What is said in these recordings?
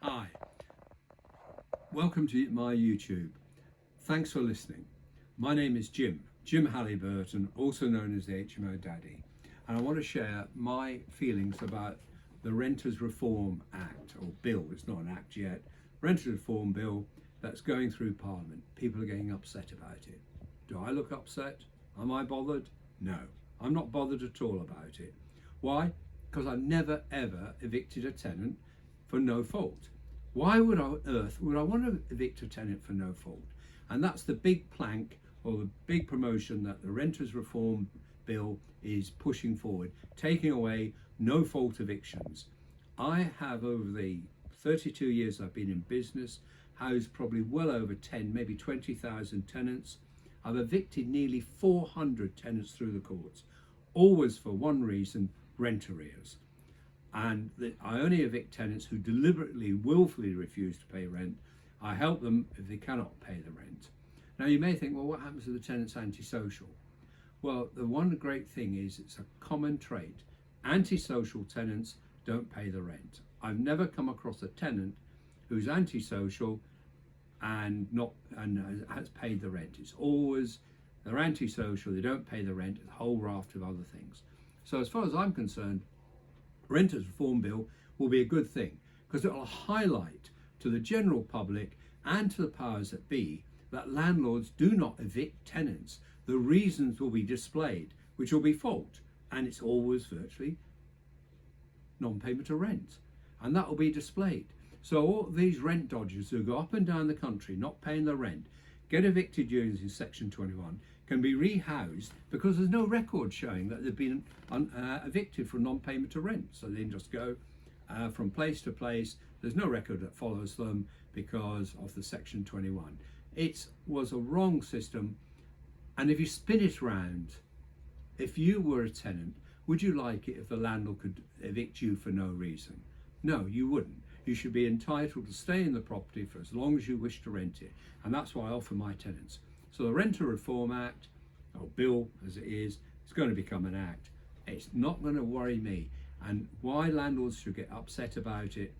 Hi, welcome to my YouTube. Thanks for listening. My name is Jim Haliburton, also known as the HMO Daddy, and I want to share my feelings about the Renters Reform Act, or bill. It's not an act yet. Renters Reform Bill that's going through Parliament. People are getting upset about it. Do I look upset? Am I bothered? No, I'm not bothered at all about it. Why? Because I've never ever evicted a tenant for no fault. Why would on earth would I want to evict a tenant for no fault? And that's the big plank, or the big promotion, that the Renters Reform Bill is pushing forward, taking away no fault evictions. I have, over the 32 years I've been in business, housed probably well over 10, maybe 20,000 tenants. I've evicted nearly 400 tenants through the courts, always for one reason: rent arrears. And I only evict tenants who deliberately, willfully refuse to pay rent. I help them if they cannot pay the rent. Now you may think, well, what happens to the tenants antisocial? Well, the one great thing is it's a common trait. Antisocial tenants don't pay the rent. I've never come across a tenant who's antisocial and has paid the rent. It's always they're antisocial, they don't pay the rent, a whole raft of other things. So as far as I'm concerned, Renters Reform Bill will be a good thing, because it will highlight to the general public and to the powers that be that landlords do not evict tenants. The reasons will be displayed, which will be fault, and it's always virtually non-payment of rent, and that will be displayed. So all these rent dodgers who go up and down the country not paying the rent, get evicted using Section 21, can be rehoused because there's no record showing that they've been evicted for non-payment of rent. So they can just go from place to place. There's no record that follows them because of the Section 21. It was a wrong system. And if you spin it round, if you were a tenant, would you like it if the landlord could evict you for no reason? No, you wouldn't. You should be entitled to stay in the property for as long as you wish to rent it. And that's what I offer my tenants. So the Renter Reform Act, or bill as it is going to become an act. It's not going to worry me. And why landlords should get upset about it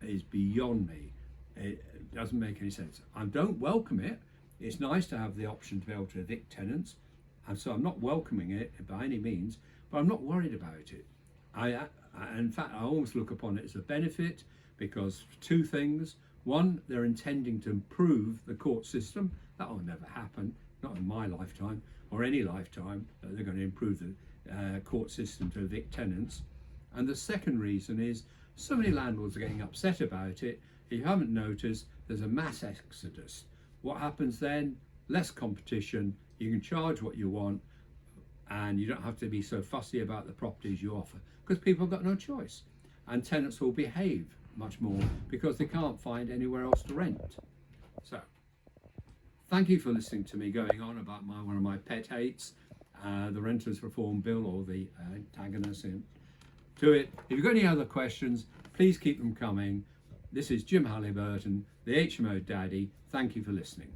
is beyond me. It doesn't make any sense. I don't welcome it. It's nice to have the option to be able to evict tenants. And so I'm not welcoming it by any means, but I'm not worried about it. In fact, I almost look upon it as a benefit, because two things. One, they're intending to improve the court system. That will never happen, not in my lifetime or any lifetime, that they're going to improve the court system to evict tenants. And the second reason is so many landlords are getting upset about it. If you haven't noticed, there's a mass exodus. What happens then? Less competition. You can charge what you want, and you don't have to be so fussy about the properties you offer, because people have got no choice. And tenants will behave much more because they can't find anywhere else to rent. So thank you for listening to me going on about one of my pet hates, the Renters Reform Bill, or the antagonist to it. If you've got any other questions, please keep them coming. This is Jim Haliburton, the HMO Daddy. Thank you for listening.